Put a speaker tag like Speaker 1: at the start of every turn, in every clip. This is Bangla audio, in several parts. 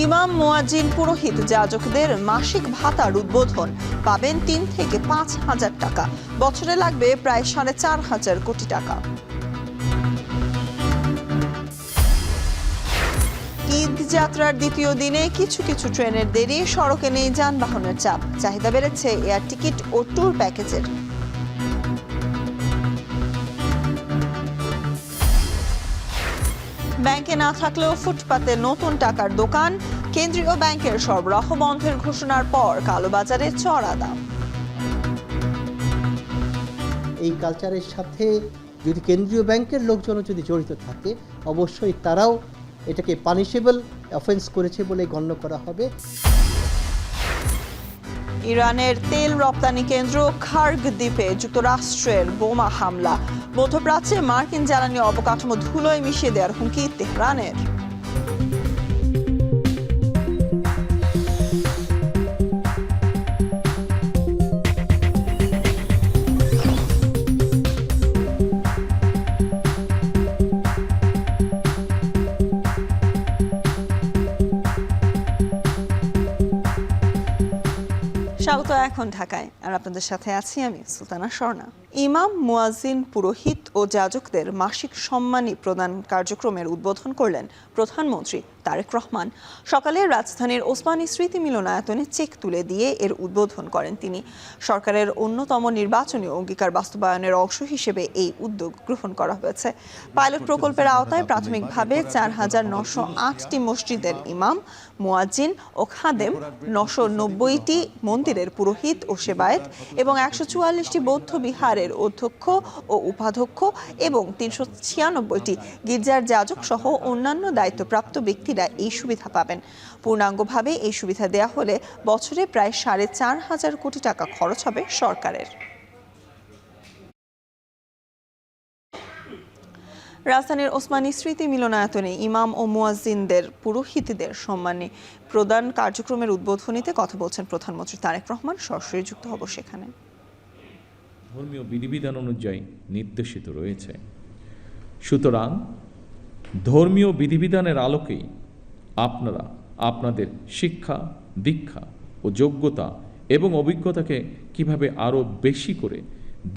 Speaker 1: ইমাম, মুয়াজ্জিন, পুরোহিত, যাজকদের মাসিক ভাতার উদ্বোধন পাবেন ৩ থেকে ৫ হাজার টাকা। বছরে লাগবে প্রায় ৪.৫ কোটি টাকা। ঈদ যাত্রার দ্বিতীয় দিনে কিছু কিছু ট্রেনের দেরি, সড়কে নেই যানবাহনের চাপ। চাহিদা বেড়েছে এয়ার টিকিট ও ট্যুর প্যাকেজের। ব্যাংকে না থাকলেও ফুটপাতে নতুন টাকার দোকান। কেন্দ্রীয় ব্যাংকের সরবরাহ বন্ধের ঘোষণার পর কালোবাজারে চড়া দাম।
Speaker 2: এই কালচারের সাথে যদি কেন্দ্রীয় ব্যাংকের লোকজন যদি জড়িত থাকে, অবশ্যই তারাও এটাকে পানিশেবল অফেন্স করেছে বলে গণ্য করা হবে।
Speaker 1: ইরানের তেল রপ্তানি কেন্দ্র খার্গ দ্বীপে যুক্তরাষ্ট্রের বোমা হামলা। মধ্যপ্রাচ্যে মার্কিন জ্বালানি অবকাঠামো ধুলোয় মিশিয়ে দেওয়ার হুমকি তেহরানের। স্বাগত এখন ঢাকায়, আর আপনাদের সাথে আছি আমি সুলতানা স্বর্ণা। ইমাম, মুয়াজ্জিন, পুরোহিত ও যাজকদের মাসিক সম্মানী প্রদান কার্যক্রমের উদ্বোধন করলেন প্রধানমন্ত্রী তারেক রহমান। সকালে রাজধানীর ওসমানী স্মৃতি মিলনায়তনে চেক তুলে দিয়ে এর উদ্বোধন করেন তিনি। সরকারের অন্যতম নির্বাচনী অঙ্গীকার বাস্তবায়নের অংশ হিসেবে এই উদ্যোগ গ্রহণ করা হয়েছে। পাইলট প্রকল্পের আওতায় প্রাথমিকভাবে ৪,৯০৮টি মসজিদের ইমাম, মুয়াজ্জিন ও খাদেম, ৯৯০টি মন্দিরের পুরোহিত ও সেবায়েত এবং ১৪৪টি বৌদ্ধ বিহারের অধ্যক্ষ ও উপাধ্যক্ষ এবং ৩৯৬টি গির্জার যাজক সহ অন্যান্য দায়িত্বপ্রাপ্ত ব্যক্তিরা এই সুবিধা পাবেন। পূর্ণাঙ্গভাবে এই সুবিধা দেয়া হলে বছরে প্রায় ৪.৫ কোটি টাকা খরচ হবে সরকারের। রাজধানীর ওসমানী স্মৃতি মিলনায়তনে ইমাম ও মুয়াজ্জিনদের, পুরোহিতদের সম্মানী প্রদান কার্যক্রমের উদ্বোধনীতে কথা বলছেন প্রধানমন্ত্রী তারেক রহমান। সরাসরি যুক্ত হব সেখানে।
Speaker 3: ধর্মীয় বিধিবিধান অনুযায়ী নির্দেশিত রয়েছে, সুতরাং ধর্মীয় বিধিবিধানের আলোকেই আপনারা আপনাদের শিক্ষা, দীক্ষা ও যোগ্যতা এবং অভিজ্ঞতাকে কিভাবে আরও বেশি করে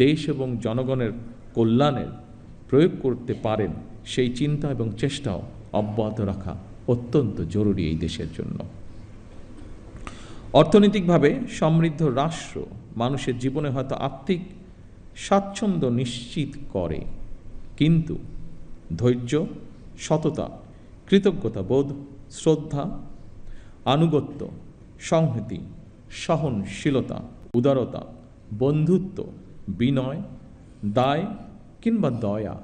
Speaker 3: দেশ এবং জনগণের কল্যাণের প্রয়োগ করতে পারেন, সেই চিন্তা এবং চেষ্টাও অব্যাহত রাখা অত্যন্ত জরুরি এই দেশের জন্য। অর্থনৈতিকভাবে সমৃদ্ধ রাষ্ট্র মানুষের জীবনে হয়তো আর্থিক স্বাচ্ছন্দ্য নিশ্চিত করে, কিন্তু ধৈর্য, সততা, কৃতজ্ঞতাবোধ, শ্রদ্ধা, আনুগত্য, সংহতি, সহনশীলতা, উদারতা, বন্ধুত্ব, বিনয়, দায় কিংবা দয়া,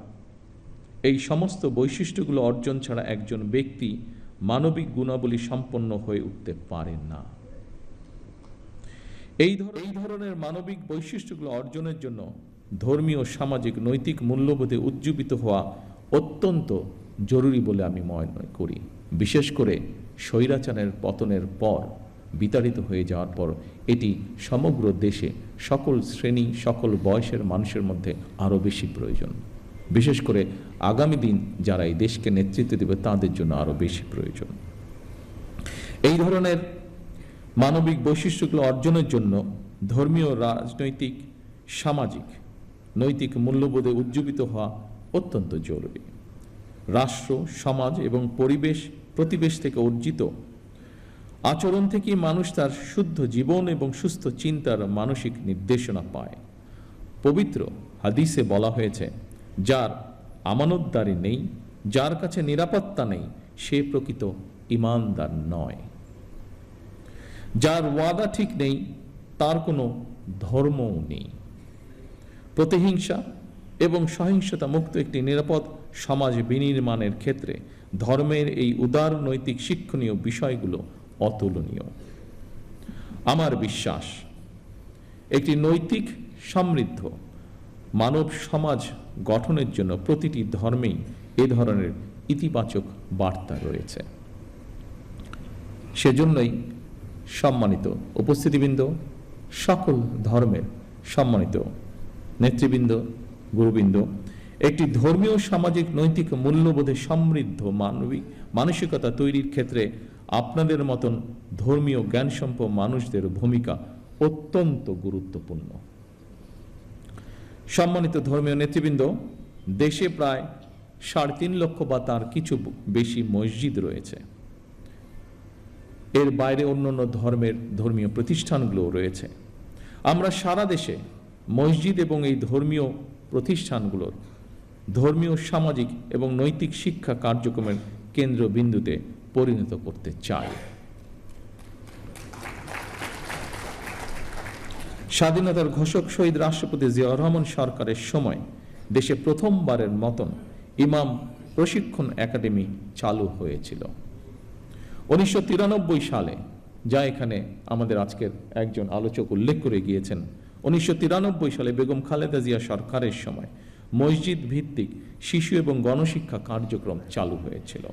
Speaker 3: এই সমস্ত বৈশিষ্ট্যগুলো অর্জন ছাড়া একজন ব্যক্তি মানবিক গুণাবলী সম্পন্ন হয়ে উঠতে পারেন না। এই ধরনের মানবিক বৈশিষ্ট্যগুলো অর্জনের জন্য ধর্মীয়, সামাজিক, নৈতিক মূল্যবোধে উজ্জীবিত হওয়া অত্যন্ত জরুরি বলে আমি মনে করি। বিশেষ করে স্বৈরাচারের পতনের পর, বিতাড়িত হয়ে যাওয়ার পর এটি সমগ্র দেশে সকল শ্রেণী, সকল বয়সের মানুষের মধ্যে আরও বেশি প্রয়োজন। বিশেষ করে আগামী দিন যারা এই দেশকে নেতৃত্ব দেবে তাদের জন্য আরও বেশি প্রয়োজন। এই ধরনের মানবিক বৈশিষ্ট্যগুলো অর্জনের জন্য ধর্মীয়, রাজনৈতিক, সামাজিক, নৈতিক মূল্যবোধে উজ্জীবিত হওয়া অত্যন্ত জরুরি। রাষ্ট্র, সমাজ এবং প্রতিবেশ থেকে অর্জিত আচরণ থেকে মানুষ তার শুদ্ধ জীবন এবং সুস্থ চিন্তার মানসিক নির্দেশনা পায়। পবিত্র হাদিসে বলা হয়েছে, যার আমানতদারি নেই, যার কাছে নিরাপত্তা নেই, সে প্রকৃত ঈমানদার নয়। যার ওয়াদা ঠিক নেই, তার কোনো ধর্মও নেই। প্রতিহিংসা এবং সহিংসতা মুক্ত একটি নিরাপদ সমাজ বিনির্মাণের ক্ষেত্রে ধর্মের এই উদার নৈতিক শিক্ষণীয় বিষয়গুলো অতুলনীয়। আমার বিশ্বাস, একটি নৈতিক, সমৃদ্ধ মানব সমাজ গঠনের জন্য প্রতিটি ধর্মেই এ ধরনের ইতিবাচক বার্তা রয়েছে। সেজন্যই সম্মানিত উপস্থিতিবৃন্দ, সকল ধর্মের সম্মানিত নেতৃবৃন্দ, গুরুবৃন্দ, একটি ধর্মীয়, সামাজিক, নৈতিক মূল্যবোধে সমৃদ্ধ মানবিক মানসিকতা তৈরির ক্ষেত্রে আপনাদের মতন ধর্মীয় জ্ঞানসম্পন্ন মানুষদের ভূমিকা অত্যন্ত গুরুত্বপূর্ণ। সম্মানিত ধর্মীয় নেতৃবৃন্দ, দেশে প্রায় 3.5 লক্ষ বা তার কিছু বেশি মসজিদ রয়েছে। এর বাইরে অন্যান্য ধর্মীয় প্রতিষ্ঠানগুলো রয়েছে। আমরা সারা দেশে মসজিদ এবং এই ধর্মীয় প্রতিষ্ঠানগুলোর ধর্মীয়, সামাজিক এবং নৈতিক শিক্ষা কার্যক্রমের কেন্দ্রবিন্দুতে পরিণত করতে চাই। স্বাধীনতার ঘোষক শহীদ রাষ্ট্রপতি জিয়াউর রহমান সরকারের সময় দেশে প্রথমবারের মতন ইমাম প্রশিক্ষণ একাডেমি চালু হয়েছিল 1993 সালে, যা এখানে আমাদের আজকের একজন আলোচক উল্লেখ করে গিয়েছেন। 1993 সালে বেগম খালেদা জিয়া সরকারের সময় মসজিদ ভিত্তিক শিশু এবং গণশিক্ষা কার্যক্রম চালু হয়েছিল।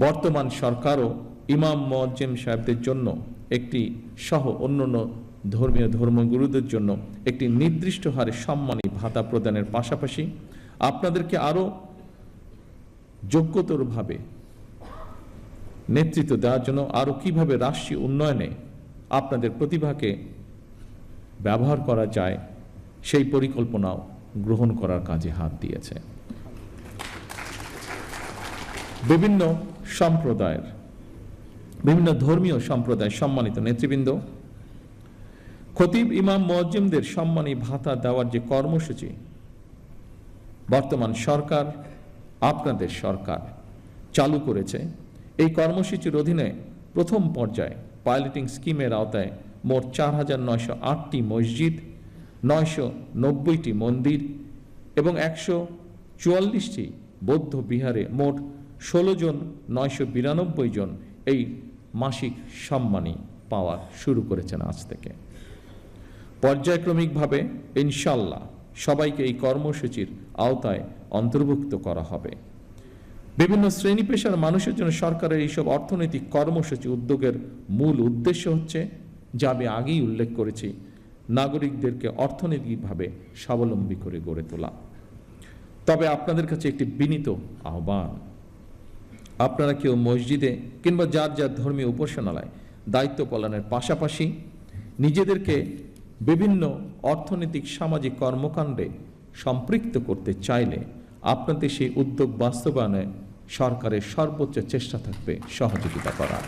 Speaker 3: বর্তমান সরকারও ইমাম মুয়াজ্জিম সাহেবদের জন্য একটি সহ অন্যান্য ধর্মগুরুদের জন্য একটি নির্দিষ্ট হারে সম্মানী ভাতা প্রদানের পাশাপাশি আপনাদেরকে আরো যোগ্যতরভাবে নেতৃত্ব দেওয়ার জন্য আরো কিভাবে রাষ্ট্রীয় উন্নয়নে আপনাদের প্রতিভাকে ব্যবহার করা যায় সেই পরিকল্পনাও গ্রহণ করার কাজে হাত দিয়েছে। বিভিন্ন ধর্মীয় সম্প্রদায়ের সম্মানিত নেতৃবৃন্দ, খতিব, ইমাম, মুয়াজ্জিমদের সম্মানী ভাতা দেওয়ার যে কর্মসূচি বর্তমান সরকার, আপনাদের সরকার চালু করেছে, এই কর্মসূচির অধীনে প্রথম পর্যায়ে পাইলটিং স্কিমের আওতায় মোট 4,908টি মসজিদ, 990টি মন্দির এবং 144টি বৌদ্ধ বিহারে মোট 16,992 জন এই মাসিক সম্মানী পাওয়া শুরু করেছেন আজ থেকে। পর্যায়ক্রমিকভাবে ইনশাআল্লাহ সবাইকে এই কর্মসূচির আওতায় অন্তর্ভুক্ত করা হবে। বিভিন্ন শ্রেণী পেশার মানুষের জন্য সরকারের এইসব অর্থনৈতিক কর্মসূচি উদ্যোগের মূল উদ্দেশ্য হচ্ছে, যা আমি আগেই উল্লেখ করেছি, নাগরিকদেরকে অর্থনৈতিকভাবে স্বাবলম্বী করে গড়ে তোলা। তবে আপনাদের কাছে একটি বিনীত আহ্বান, আপনারা কেউ মসজিদে কিংবা যার যার ধর্মীয় উপাসনালয় দায়িত্ব পালনের পাশাপাশি নিজেদেরকে বিভিন্ন অর্থনৈতিক সামাজিক কর্মকাণ্ডে সম্পৃক্ত করতে চাইলে আপনাদের সেই উদ্যোগ বাস্তবায়নে সরকারের সর্বোচ্চ চেষ্টা থাকবে সহযোগিতা করার।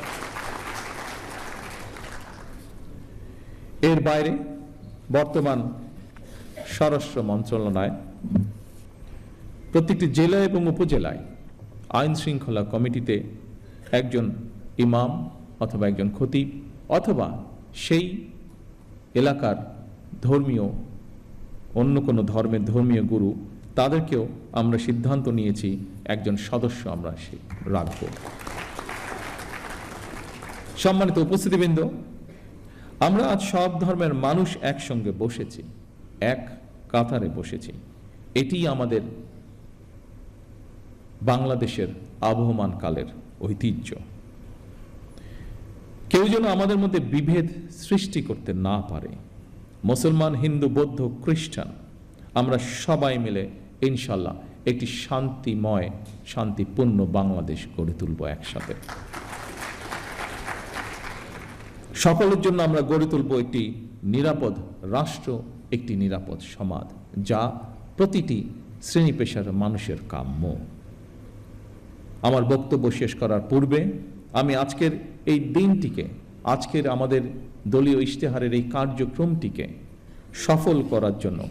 Speaker 3: এর বাইরে বর্তমান স্বরাষ্ট্র মন্ত্রণালয় প্রত্যেকটি জেলা এবং উপজেলায় আইন শৃঙ্খলা কমিটিতে একজন ইমাম অথবা একজন খতিব অথবা সেই এলাকার অন্য কোনো ধর্মের ধর্মীয় গুরু, তাদেরকেও আমরা সিদ্ধান্ত নিয়েছি একজন সদস্য আমরা রাখব। সম্মানিত উপস্থিতিবৃন্দ, আমরা আজ সব ধর্মের মানুষ একসঙ্গে বসেছি, এক কাতারে বসেছি। এটি আমাদের বাংলাদেশের আবহমান কালের ঐতিহ্য। কেউ যেন আমাদের মধ্যে বিভেদ সৃষ্টি করতে না পারে। মুসলমান, হিন্দু, বৌদ্ধ, খ্রিস্টান, আমরা সবাই মিলে ইনশাল্লাহ একটি শান্তিময়, শান্তিপূর্ণ বাংলাদেশ গড়ে তুলব একসাথে। সকলের জন্য আমরা গড়ে তুলব একটি নিরাপদ রাষ্ট্র, একটি নিরাপদ সমাজ, যা প্রতিটি শ্রেণী পেশার মানুষের কাম্য। আমার বক্তব্য শেষ করার পূর্বে আমি আজকের এই দিনটিকে, আজকের আমাদের দলীয় ইশতেহারের এই কার্যক্রমটিকে সফল করার জন্য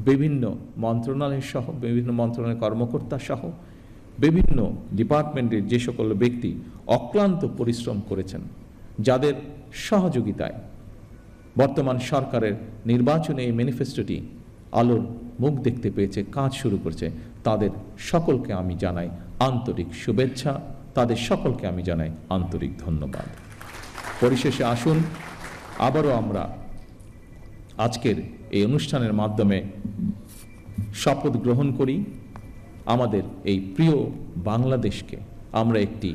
Speaker 3: বিভিন্ন মন্ত্রণালয় সহ, বিভিন্ন মন্ত্রণালয়ের কর্মকর্তা সহ বিভিন্ন ডিপার্টমেন্টের যে সকল ব্যক্তি অক্লান্ত পরিশ্রম করেছেন, যাদের সহযোগিতায় বর্তমান সরকারের নির্বাচনে এই ম্যানিফেস্টোটি আলোর মুখ দেখতে পেয়েছে, কাজ শুরু করেছে, তাদের সকলকে আমি জানাই আন্তরিক শুভেচ্ছা, তাদের সকলকে আমি জানাই আন্তরিক ধন্যবাদ। পরিশেষে আসুন আবারও আমরা আজকের এই অনুষ্ঠানের মাধ্যমে শপথ গ্রহণ করি, আমাদের এই প্রিয় বাংলাদেশকে আমরা একটি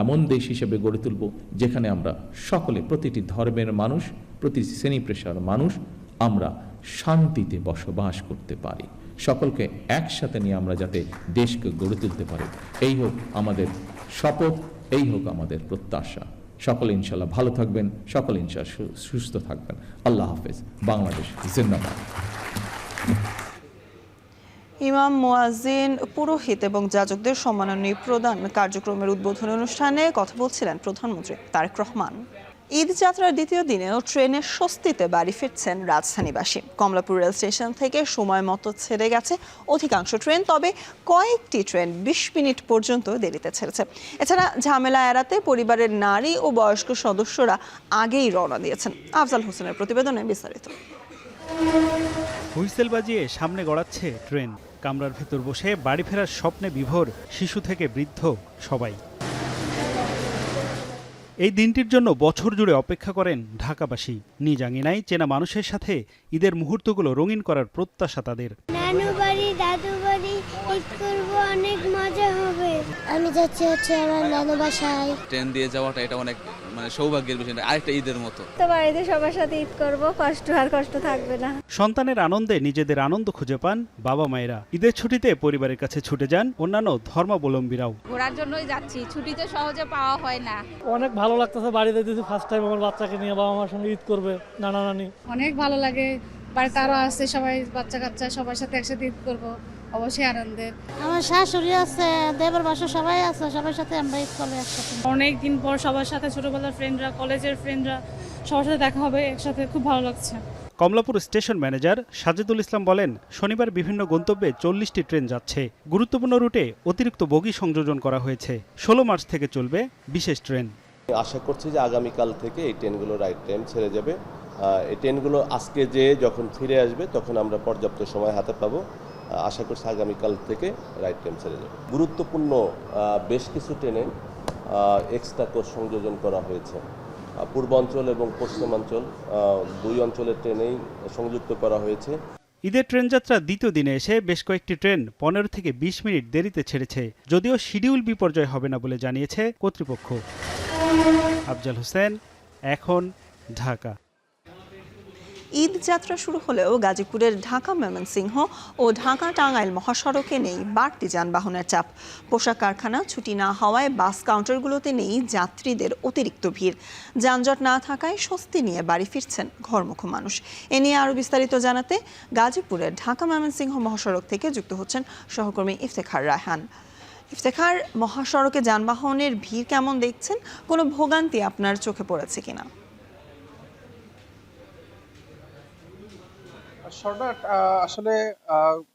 Speaker 3: এমন দেশ হিসেবে গড়ে তুলব যেখানে আমরা সকলে, প্রতিটি ধর্মের মানুষ, প্রতি শ্রেণী পেশার মানুষ, আমরা শান্তিতে বসবাস করতে পারি। সকলকে একসাথে নিয়ে আমরা যাতে দেশকে গড়ে তুলতে পারি, এই হোক আমাদের শপথ, এই হোক আমাদের প্রত্যাশা। সকলে ইনশাল্লাহ ভালো থাকবেন, সকলে ইনশাল্লাহ সুস্থ থাকবেন। আল্লাহ হাফেজ। বাংলাদেশ জিন্দাবাদ।
Speaker 1: ইমাম, মুয়াজ্জিন, পুরোহিত এবং যাজকদের সম্মাননী প্রদান কার্যক্রমের উদ্বোধনী অনুষ্ঠানে কথা বলছিলেন প্রধানমন্ত্রী তারেক রহমান। ঈদ যাত্রার দ্বিতীয় দিনেও ট্রেনের স্বস্তিতে বাড়ি ফিরছেন রাজধানীবাসী। কমলাপুর রেল স্টেশন থেকে সময় মতো ছেড়ে গেছে অধিকাংশ ট্রেন, তবে কয়েকটি ট্রেন 20 মিনিট পর্যন্ত দেরিতে ছেড়েছে। এছাড়া ঝামেলা এড়াতে পরিবারের নারী ও বয়স্ক সদস্যরা আগেই রওনা দিয়েছেন। আফজাল হোসেনের প্রতিবেদনে বিস্তারিত।
Speaker 4: হুইসেল বাজিয়ে সামনে গড়াচ্ছে ট্রেন। কামরার ভেতর বসে বাড়ি ফেরার স্বপ্নে বিভোর শিশু থেকে বৃদ্ধ সবাই। এই দিনটির জন্য বছর জুড়ে অপেক্ষা করেন ঢাকাবাসী। নিজ আঙিনায় চেনা মানুষের সাথে ঈদের মুহূর্তগুলো রঙিন করার প্রত্যাশা তাদের।
Speaker 5: নানু বাড়ি, দাদু বাড়ি ঈদ করবো, অনেক মজা হবে। আমি যাচ্ছি আমার নানু বাসায়।
Speaker 6: ট্রেন দিয়ে যাওয়াটা এটা অনেক সৌভাগ্যের বিষয়, আরেকটা ঈদের মতো।
Speaker 5: তো বাড়িতে সবার সাথে ঈদ করবো, কষ্ট থাকবে না।
Speaker 4: সন্তানের আনন্দে নিজেদের আনন্দ খুঁজে পান বাবা মায়েরা। ঈদের ছুটিতে পরিবারের কাছে ছুটে যান অন্যান্য ধর্মাবলম্বীরাও।
Speaker 7: ঘোরার জন্যই যাচ্ছি, ছুটি তো সহজে পাওয়া হয় না।
Speaker 8: অনেক ভালো লাগতেছে, বাড়িতে দিয়েছি ফার্স্ট টাইম আমার বাচ্চাকে নিয়ে বাবা মার সঙ্গে ঈদ করবে, নানা নানি।
Speaker 7: অনেক ভালো লাগে, বাড়িতে আরো আসছে সবাই, বাচ্চা কাচ্চা সবার সাথে একসাথে ঈদ করবো, অবশ্যই আনন্দের।
Speaker 5: আমার শাশুড়ি আছে, দেবর বাসা সবাই আছে, সবার সাথে আমরা ঈদ করবো একসাথে।
Speaker 7: অনেক দিন পর সবার সাথে, ছোটবেলার ফ্রেন্ডরা, কলেজের ফ্রেন্ডরা সবার সাথে দেখা হবে একসাথে, খুব ভালো লাগছে।
Speaker 4: কমলাপুর স্টেশন ম্যানেজার সাজেদুল ইসলাম বলেন, শনিবার বিভিন্ন গন্তব্যে 40টি ট্রেন যাচ্ছে। গুরুত্বপূর্ণ রুটে অতিরিক্ত বগি সংযোজন করা হয়েছে। 16 মার্চ থেকে চলবে বিশেষ ট্রেন।
Speaker 9: আশা করছি যে আগামীকাল থেকে এই ট্রেনগুলো রাইট টাইম ছেড়ে যাবে। এই ট্রেনগুলো আজকে যে যখন ফিরে আসবে তখন আমরা পর্যাপ্ত সময় হাতে পাবো। আশা করছি আগামীকাল থেকে রাইট টাইম ছেড়ে যাবে। গুরুত্বপূর্ণ বেশ কিছু ট্রেনে এক্সট্রা কোচ সংযোজন করা হয়েছে। পূর্বাঞ্চল এবং পশ্চিমাঞ্চল দুই অঞ্চলের ট্রেনেই সংযুক্ত করা হয়েছে।
Speaker 4: ঈদের ট্রেন যাত্রার দ্বিতীয় দিনে এসে বেশ কয়েকটি ট্রেন 15 থেকে 20 মিনিট দেরিতে ছেড়েছে, যদিও শিডিউল বিপর্যয় হবে না বলে জানিয়েছে কর্তৃপক্ষ। আফজাল হোসেন, এখন, ঢাকা।
Speaker 1: ঈদ যাত্রা শুরু হলেও গাজীপুরের ঢাকা ময়মনসিংহ ও ঢাকা টাঙ্গাইল মহাসড়কে নেই বাড়তি যানবাহনের চাপ। পোশাক কারখানা ছুটি না হওয়ায় বাস কাউন্টারগুলোতে নেই যাত্রীদের অতিরিক্ত ভিড়। যানজট না থাকায় স্বস্তি নিয়ে বাড়ি ফিরছেন ঘরমুখো মানুষ। এ নিয়ে আরও বিস্তারিত জানাতে গাজীপুরের ঢাকা ময়মনসিংহ মহাসড়ক থেকে যুক্ত হচ্ছেন সহকর্মী ইফতেখার রায়হান। ইফতেখার, মহাসড়কে যানবাহনের ভিড় কেমন দেখছেন? কোনো ভোগান্তি আপনার চোখে পড়েছে কিনা?
Speaker 10: আসলে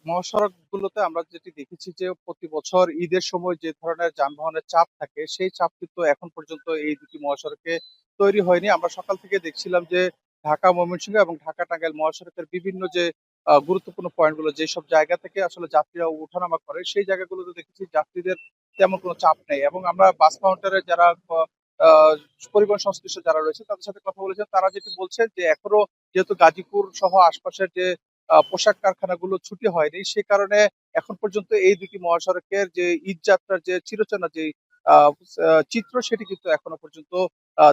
Speaker 10: মহাসড়কগুলোতে আমরা যেটি দেখেছি যে প্রতি বছর ঈদের সময় যে ধরনের যানবাহনের চাপ থাকে, সেই চাপ কিন্তু এখন পর্যন্ত এই দুটি মহাসড়কে তৈরি হয়নি। আমরা সকাল থেকে দেখছিলাম যে ঢাকা ময়মনসিংহ এবং ঢাকা টাঙ্গাইল মহাসড়কের বিভিন্ন যে গুরুত্বপূর্ণ পয়েন্টগুলো, যেসব জায়গা থেকে আসলে যাত্রীরা ওঠানামা করে, সেই জায়গাগুলোতে দেখেছি যাত্রীদের তেমন কোনো চাপ নেই। এবং আমরা বাস কাউন্টারে যারা পরিবহন সংশ্লিষ্ট যারা রয়েছে তাদের সাথে কথা বলেছেন, তারা যেটি বলছেন যে এখনো যেহেতু গাজীপুর সহ আশপাশের যে পোশাক কারখানাগুলো ছুটি হয়নি, সে কারণে এখন পর্যন্ত এই দুটি মহাসড়কের যে ঈদ যাত্রার যে চিরচেনা যে চিত্র, সেটি কিন্তু এখনো পর্যন্ত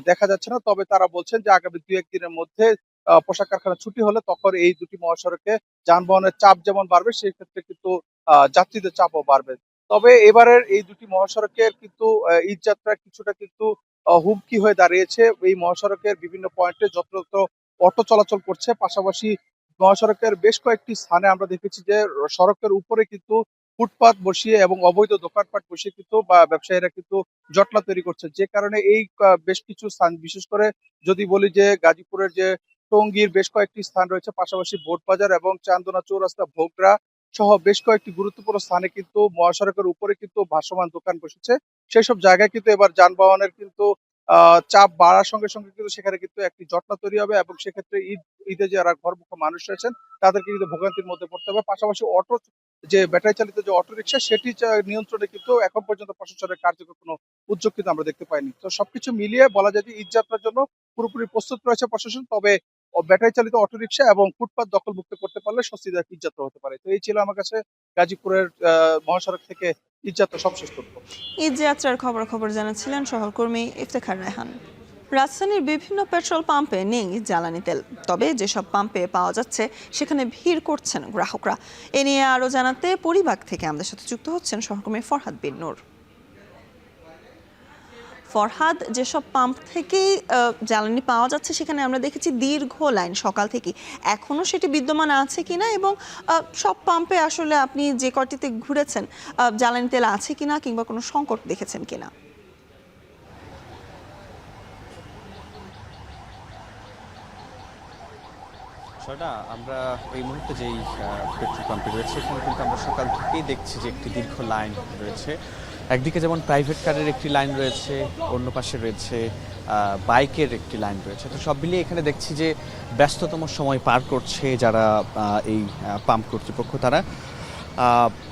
Speaker 10: দেখা যাচ্ছে না। তবে তারা বলছেন যে আগামী 2-1 দিনের মধ্যে পোশাক কারখানা ছুটি হলে তখন এই দুটি মহাসড়কে যানবাহনের চাপ যেমন বাড়বে, সেই ক্ষেত্রে কিন্তু যাত্রীদের চাপও বাড়বে। তবে এবারের এই দুটি মহাসড়কের কিন্তু ঈদ যাত্রা কিছুটা কিন্তু হুমকি হয়ে দাঁড়িয়েছে। এই মহাসড়কের বিভিন্ন পয়েন্টে যত্রতত্র অটো চলাচল করছে। পাশাপাশি মহাসড়কের বেশ কয়েকটি স্থানে আমরা দেখেছি যে সড়কের উপরে কিন্তু ফুটপাত বসিয়ে এবং অবৈধ দোকানপাট বসিয়ে কিন্তু বা ব্যবসায়ীরা কিন্তু জটলা তৈরি করছে। যে কারণে এই বেশ কিছু স্থান, বিশেষ করে যদি বলি যে গাজীপুরের যে টঙ্গীর বেশ কয়েকটি স্থান রয়েছে, পাশাপাশি বোটবাজার এবং চান্দনা চৌরাস্তা, ভোগড়া সহ বেশ কয়েকটি গুরুত্বপূর্ণ স্থানে কিন্তু মহাসড়কের উপরে কিন্তু ভাসমান দোকান বসেছে। সেই সব জায়গায় কিন্তু এবার যানবাহনের কিন্তু চাপ বাড়ার সঙ্গে সঙ্গে কিন্তু সেখানে কিন্তু একটি জটলা তৈরি হবে এবং সেক্ষেত্রে ঈদে যারা ঘরমুখো মানুষ রয়েছেন তাদেরকে কিন্তু ভোগান্তির মধ্যে পড়তে হবে। পাশাপাশি অটো যে ব্যাটারি চালিত যে অটো রিক্সা, সেটি নিয়ন্ত্রণে কিন্তু এখন পর্যন্ত প্রশাসনের কার্যকর কোনো উদ্যোগ কিন্তু আমরা দেখতে পাইনি। তো সবকিছু মিলিয়ে বলা যায় যে ঈদ যাত্রার জন্য পুরোপুরি প্রস্তুত রয়েছে প্রশাসন। তবে ব্যাটারি চালিত অটো রিক্সা এবং ফুটপাত দখলমুক্ত করতে পারলে স্বস্তিদায়ক ঈদ যাত্রা হতে পারে। তো এই ছিল আমার কাছে গাজীপুরের মহাসড়ক থেকে ঈদ যাত্রা সবশেষ তথ্য।
Speaker 1: ঈদ যাত্রার খবর জানাচ্ছিলেন সহকর্মী ইফতেখার রায়হান। রাজধানীর বিভিন্ন পেট্রোল পাম্পে নেই জ্বালানি তেল, তবে যেসব পাম্পে পাওয়া যাচ্ছে সেখানে ভিড় করছেন গ্রাহকরা। এ নিয়ে আরও জানাতে পরিবাগ থেকে আমাদের সাথে যুক্ত হচ্ছেন সহকর্মী ফরহাদ বিন নূর। ফরহাদ, যেসব পাম্প থেকেই জ্বালানি পাওয়া যাচ্ছে সেখানে আমরা দেখেছি দীর্ঘ লাইন সকাল থেকে, এখনো সেটি বিদ্যমান আছে কিনা এবং সব পাম্পে আসলে আপনি যে কটিতে ঘুরেছেন জ্বালানি তেল আছে কিনা কিংবা কোনো সংকট দেখেছেন কিনা?
Speaker 11: সেটা আমরা এই মুহূর্তে যেই পেট্রোল পাম্পে রয়েছে এখানে কিন্তু আমরা সকাল থেকেই দেখছি যে একটি দীর্ঘ লাইন রয়েছে। একদিকে যেমন প্রাইভেট কারের একটি লাইন রয়েছে, অন্য পাশে রয়েছে বাইকের একটি লাইন রয়েছে। তো সব মিলিয়ে এখানে দেখছি যে ব্যস্ততম সময় পার করছে যারা এই পাম্প কর্তৃপক্ষ তারা।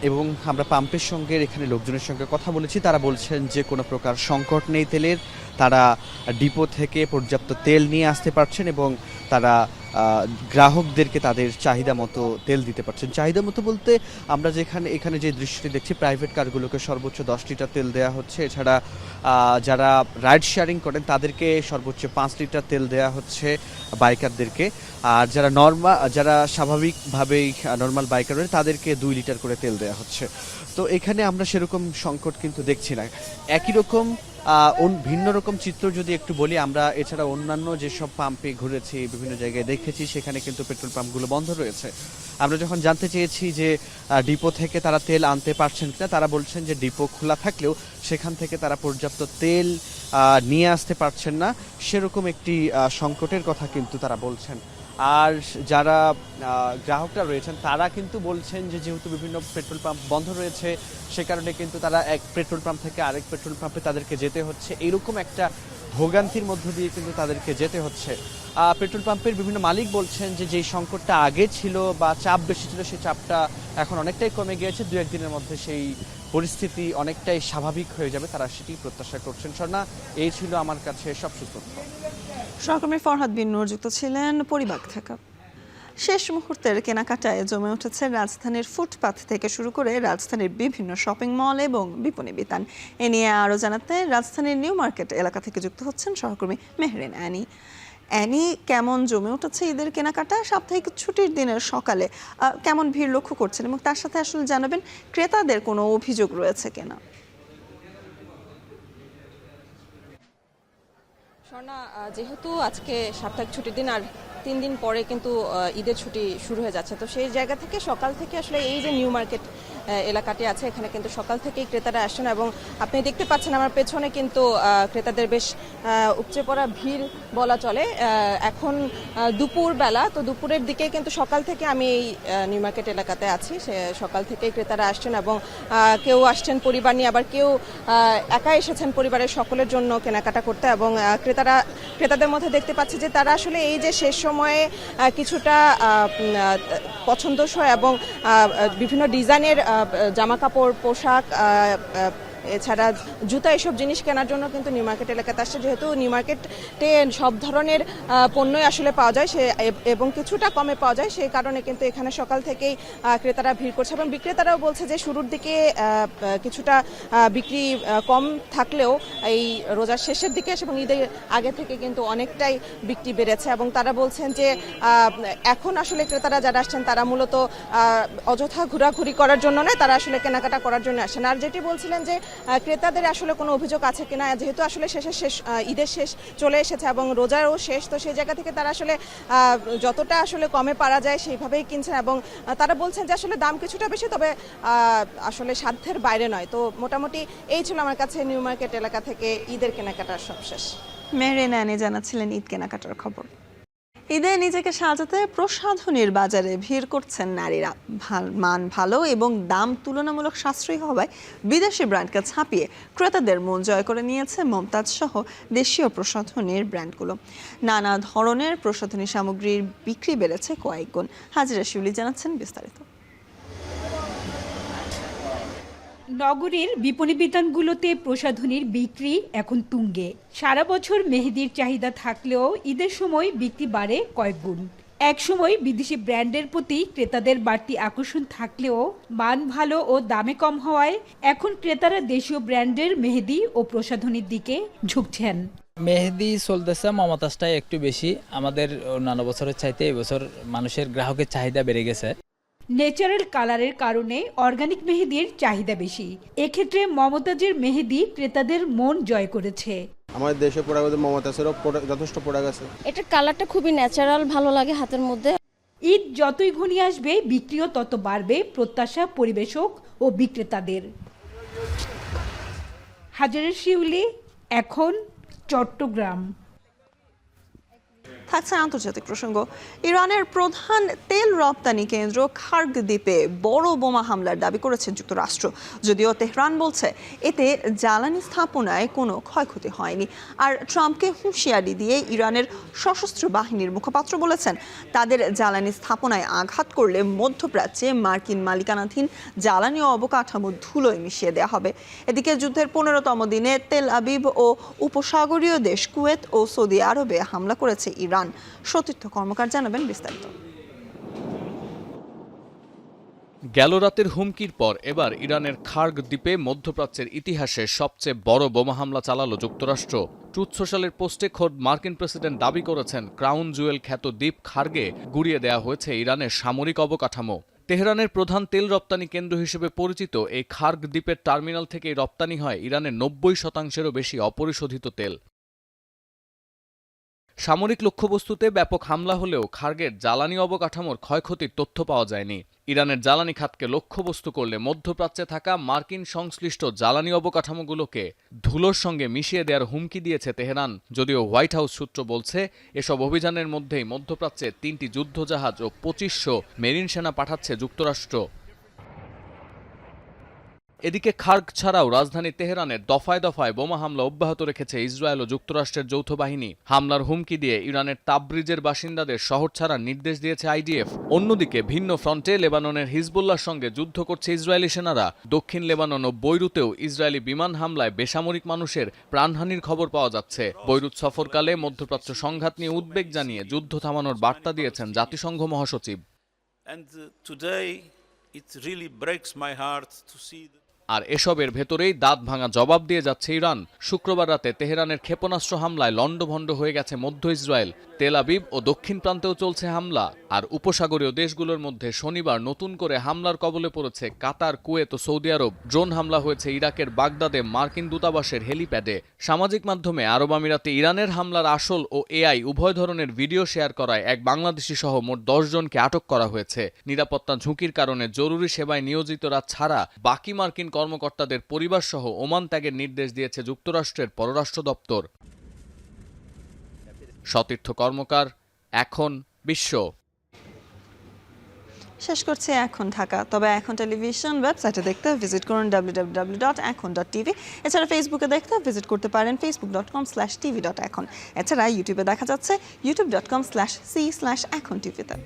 Speaker 11: এবং আমরা পাম্পের সঙ্গে এখানে লোকজনের সঙ্গে কথা বলেছি, তারা বলছেন যে কোনো প্রকার সংকট নেই তেলের, তারা ডিপো থেকে পর্যাপ্ত তেল নিয়ে আসতে পারছেন এবং তারা গ্রাহকদেরকে তাদের চাহিদা মতো তেল দিতে পারছেন। চাহিদা মতো বলতে আমরা এখানে যে দৃশ্যটি দেখছি, প্রাইভেট কারগুলোকে সর্বোচ্চ 10 লিটার তেল দেওয়া হচ্ছে, এছাড়া যারা রাইড শেয়ারিং করেন তাদেরকে সর্বোচ্চ 5 লিটার তেল দেওয়া হচ্ছে বাইকারদেরকে, আর যারা স্বাভাবিকভাবেই নর্মাল বাইকার রয়েছে তাদেরকে 2 লিটার করে তেল দেওয়া হচ্ছে। তো এখানে আমরা সেরকম সংকট কিন্তু দেখছি না। একই রকম ভিন্ন রকম চিত্র যদি একটু বলি, আমরা এছাড়া অন্যান্য যেসব পাম্পে ঘুরেছি বিভিন্ন জায়গায় দেখেছি সেখানে কিন্তু পেট্রোল পাম্পগুলো বন্ধ রয়েছে। আমরা যখন জানতে চেয়েছি যে ডিপো থেকে তারা তেল আনতে পারছেন কিনা, তারা বলছেন যে ডিপো খোলা থাকলেও সেখান থেকে তারা পর্যাপ্ত তেল নিয়ে আসতে পারছেন না, সেরকম একটি সংকটের কথা কিন্তু তারা বলছেন। আর যারা গ্রাহকরা রয়েছেন তারা কিন্তু বলছেন যে যেহেতু বিভিন্ন পেট্রোল পাম্প বন্ধ রয়েছে সে কারণে কিন্তু তারা এক পেট্রোল পাম্প থেকে আরেক পেট্রোল পাম্পে তাদেরকে যেতে হচ্ছে, এরকম একটা ভোগান্তির মধ্য দিয়ে কিন্তু তাদেরকে যেতে হচ্ছে। পেট্রোল পাম্পের বিভিন্ন মালিক বলছেন যে যেই সংকটটা আগে ছিল বা চাপ বেশি ছিল সেই চাপটা এখন অনেকটাই কমে গিয়েছে, 2-1 দিনের মধ্যে সেই পরিস্থিতি অনেকটাই স্বাভাবিক হয়ে যাবে, তারা সেটি প্রত্যাশা করছেন। স্বর্ণা, এই ছিল আমার কাছে সবচেয়ে তথ্য।
Speaker 1: সহকর্মী ফরহাদ বিন নূর যুক্ত ছিলেন পরিবাগ থেকে। শেষ মুহূর্তের কেনাকাটায় জমে উঠেছে রাজধানীর ফুটপাথ থেকে শুরু করে রাজধানীর বিভিন্ন শপিং মল এবং বিপণী বিতান। এ নিয়ে আরও জানাতে রাজধানীর নিউ মার্কেট এলাকা থেকে যুক্ত হচ্ছেন সহকর্মী মেহরিন অ্যানি। অ্যানি, কেমন জমে উঠেছে ঈদের কেনাকাটা? সাপ্তাহিক ছুটির দিনের সকালে কেমন ভিড় লক্ষ্য করছেন এবং তার সাথে আসলে জানাবেন ক্রেতাদের কোনো অভিযোগ রয়েছে কিনা?
Speaker 12: স্বর্ণা, যেহেতু আজকে সাপ্তাহিক ছুটির দিন আর 3 দিন পরে কিন্তু ঈদের ছুটি শুরু হয়ে যাচ্ছে, তো সেই জায়গা থেকে সকাল থেকে আসলে এই যে নিউ মার্কেট এলাকাটি আছে এখানে কিন্তু সকাল থেকেই ক্রেতারা আসছেন এবং আপনি দেখতে পাচ্ছেন আমার পেছনে কিন্তু ক্রেতাদের বেশ উপচে পড়া ভিড় বলা চলে। এখন দুপুর বেলা, তো দুপুরের দিকে কিন্তু সকাল থেকে আমি এই নিউ মার্কেট এলাকাতে আছি, সে সকাল থেকেই ক্রেতারা আসছেন এবং কেউ আসছেন পরিবার নিয়ে, আবার কেউ একা এসেছেন পরিবারের সকলের জন্য কেনাকাটা করতে এবং ক্রেতাদের মধ্যে দেখতে পাচ্ছি যে তারা আসলে এই যে শেষ সময়ে কিছুটা পছন্দসই এবং বিভিন্ন ডিজাইনের জামা কাপড়, পোশাক, এছাড়া জুতা, এসব জিনিস কেনার জন্য কিন্তু নিউ মার্কেট এলাকাতে আসছে। যেহেতু নিউ মার্কেটে সব ধরনের পণ্যই আসলে পাওয়া যায় এবং কিছুটা কমে পাওয়া যায়, সেই কারণে কিন্তু এখানে সকাল থেকেই ক্রেতারা ভিড় করছে এবং বিক্রেতারাও বলছে যে শুরুর দিকে কিছুটা বিক্রি কম থাকলেও এই রোজার শেষের দিকে এবং ঈদের আগে থেকে কিন্তু অনেকটাই বিক্রি বেড়েছে এবং তারা বলছেন যে এখন আসলে ক্রেতারা যারা আসছেন তারা মূলত অযথা ঘোরাঘুরি করার জন্য নয়, তারা আসলে কেনাকাটা করার জন্য আসেন। আর যেটি বলছিলেন যে ক্রেতাদের আসলে কোনো অভিযোগ আছে কিনা, যেহেতু আসলে ঈদের শেষ চলে এসেছে এবং রোজারও শেষ, তো সেই জায়গা থেকে তারা আসলে যতটা আসলে কমে পারা যায় সেইভাবেই কিনছেন এবং তারা বলছেন যে আসলে দাম কিছুটা বেশি, তবে আসলে সাধ্যের বাইরে নয়। তো মোটামুটি এই ছিল আমার কাছে নিউ মার্কেট এলাকা থেকে ঈদের কেনাকাটার সবশেষ।
Speaker 1: মেহরিন অ্যানি জানাচ্ছিলেন ঈদ কেনাকাটার খবর। ঈদে নিজেকে সাজাতে প্রসাধনীর বাজারে ভিড় করছেন নারীরা। মান ভালো এবং দাম তুলনামূলক সাশ্রয়ী হওয়ায় বিদেশি ব্র্যান্ডকে ছাপিয়ে ক্রেতাদের মন জয় করে নিয়েছে মমতাজ সহ দেশীয় প্রসাধনীর ব্র্যান্ডগুলো। নানা ধরনের প্রসাধনী সামগ্রীর বিক্রি বেড়েছে কয়েক গুণ। হাজিরা শিউলি জানাচ্ছেন বিস্তারিত।
Speaker 13: নগরীর বিপণী বিতানগুলোতে প্রসাধনীর বিক্রি এখন তুঙ্গে। সারা বছর মেহেদির চাহিদা থাকলেও ঈদের সময় বিক্রি বাড়ে কয়েক গুণ। একসময় বিদেশি ব্র্যান্ডের প্রতি ক্রেতাদের বাড়তি আকর্ষণ থাকলেও মান ভালো ও দামে কম হওয়ায় এখন ক্রেতারা দেশীয় ব্র্যান্ডের মেহেদি ও প্রসাধনীর দিকে ঝুঁকছেন।
Speaker 14: মেহেদি চলতেছে, মমতাজটাই একটু বেশি। আমাদের অন্যান্য বছরের চাইতে এবছর মানুষের গ্রাহকের চাহিদা বেড়ে গেছে।
Speaker 13: ন্যাচারাল কালারের কারণে অর্গানিক মেহেদির চাহিদা বেশি। এক্ষেত্রে মমতাজের মেহেদি ক্রেতাদের মন জয় করেছে।
Speaker 15: আমাদের দেশে প্রোডাক্ট মমতাজেরও যথেষ্ট প্রোডাক্ট আছে।
Speaker 5: এটার কালারটা খুবই ন্যাচারাল, ভালো লাগে হাতের মধ্যে।
Speaker 13: ঈদ যতই ঘনিয়ে আসবে বিক্রিও তত বাড়বে, প্রত্যাশা পরিবেশক ও বিক্রেতাদের। হাজারের শিউলি, এখন চট্টগ্রাম।
Speaker 1: থাকছে আন্তর্জাতিক প্রসঙ্গ। ইরানের প্রধান তেল রপ্তানি কেন্দ্র খার্গ দ্বীপে বড় বোমা হামলার দাবি করেছে যুক্তরাষ্ট্র, যদিও তেহরান বলছে এতে জ্বালানি স্থাপনায় কোনো ক্ষয়ক্ষতি হয়নি। আর ট্রাম্পকে হুঁশিয়ারি দিয়ে ইরানের সশস্ত্র বাহিনীর মুখপাত্র বলেছেন, তাদের জ্বালানি স্থাপনায় আঘাত করলে মধ্যপ্রাচ্যে মার্কিন মালিকানাধীন জ্বালানি অবকাঠামো ধুলোয় মিশিয়ে দেওয়া হবে। এদিকে যুদ্ধের 15তম দিনে তেল আবিব ও উপসাগরীয় দেশ কুয়েত ও সৌদি আরবে হামলা করেছে ইরান। সতীর্থ কর্মকার জানাবেন বিস্তারিত।
Speaker 11: গেল রাতের হুমকির পর এবার ইরানের খার্গ দ্বীপে মধ্যপ্রাচ্যের ইতিহাসে সবচেয়ে বড় বোমা হামলা চালালো যুক্তরাষ্ট্র। ট্রুথ সোশ্যালের পোস্টে খোদ মার্কিন প্রেসিডেন্ট দাবি করেছেন, ক্রাউন জুয়েল খ্যাত দ্বীপ খার্গে গুড়িয়ে দেওয়া হয়েছে ইরানের সামরিক অবকাঠামো। তেহরানের প্রধান তেল রপ্তানি কেন্দ্র হিসেবে পরিচিত এই খার্গ দ্বীপের টার্মিনাল থেকে রপ্তানি হয় ইরানের 90%-এরও বেশি অপরিশোধিত তেল। সামরিক লক্ষ্যবস্তুতে ব্যাপক হামলা হলেও খার্গের জ্বালানি অবকাঠামোর ক্ষয়ক্ষতির তথ্য পাওয়া যায়নি। ইরানের জ্বালানি খাতকে লক্ষ্যবস্তু করলে মধ্যপ্রাচ্যে থাকা মার্কিন সংশ্লিষ্ট জ্বালানি অবকাঠামোগুলোকে ধুলোর সঙ্গে মিশিয়ে দেওয়ার হুমকি দিয়েছে তেহরান। যদিও হোয়াইট হাউস সূত্র বলছে, এসব অভিযানের মধ্যেই মধ্যপ্রাচ্যে 3টি যুদ্ধজাহাজ ও 2500 মেরিন সেনা পাঠাচ্ছে যুক্তরাষ্ট্র। এদিকে খার্গ ছাড়াও রাজধানী তেহরানের দফায় দফায় বোমা হামলা অব্যাহত রেখেছে ইসরায়েল ও যুক্তরাষ্ট্রের যৌথ বাহিনী। হামলার হুমকি দিয়ে ইরানের তাবরিজের বাসিন্দাদের শহর ছাড়ার নির্দেশ দিয়েছে আইডিএফ। অন্যদিকে ভিন্ন ফ্রন্টে লেবাননের হিজবুল্লাহর সঙ্গে যুদ্ধ করছে ইসরায়েলি সেনারা। দক্ষিণ লেবানন ও বৈরুতেও ইসরায়েলি বিমান হামলায় বেসামরিক মানুষের প্রাণহানির খবর পাওয়া যাচ্ছে। বৈরুত সফরকালে মধ্যপ্রাচ্য সংঘাত নিয়ে উদ্বেগ জানিয়ে যুদ্ধ থামানোর বার্তা দিয়েছেন জাতিসংঘ মহাসচিব। আর এসবের ভেতরেই দাঁত ভাঙা জবাব দিয়ে যাচ্ছে ইরান। শুক্রবার রাতে তেহরানের ক্ষেপণাস্ত্র হামলায় লণ্ডভণ্ড হয়ে গেছে মধ্য ইসরায়েল। তেল আবিব ও দক্ষিণ প্রান্তেও চলছে হামলা। আর উপসাগরীয় দেশগুলোর মধ্যে শনিবার নতুন করে হামলার কবলে পড়েছে কাতার, কুয়েত ও সৌদি আরব। ড্রোন হামলা হয়েছে ইরাকের বাগদাদে মার্কিন দূতাবাসের হেলিপ্যাডে। সামাজিক মাধ্যমে আরব আমিরাতে ইরানের হামলার আসল ও এআই উভয় ধরনের ভিডিও শেয়ার করায় এক বাংলাদেশি সহ মোট 10 জনকে আটক করা হয়েছে। নিরাপত্তা ঝুঁকির কারণে জরুরি সেবায় নিয়োজিতরা ছাড়া বাকি মার্কিন কর্মকর্তাদের পরিবার সহ ওমান ত্যাগের নির্দেশ দিয়েছে যুক্তরাষ্ট্রের পররাষ্ট্র দপ্তর। সতীর্থ কর্মকার, এখন বিশ্ব।
Speaker 1: শেষ করছে এখন ঢাকা। তবে এখন টেলিভিশন ওয়েবসাইটে দেখতে ভিজিট করুন www.ekon.tv। এছাড়া ফেসবুকে দেখতে ভিজিট করতে পারেন facebook.com/tv.ekon। এছাড়া ইউটিউবে দেখা যাচ্ছে youtube.com/c/ekontv-তে।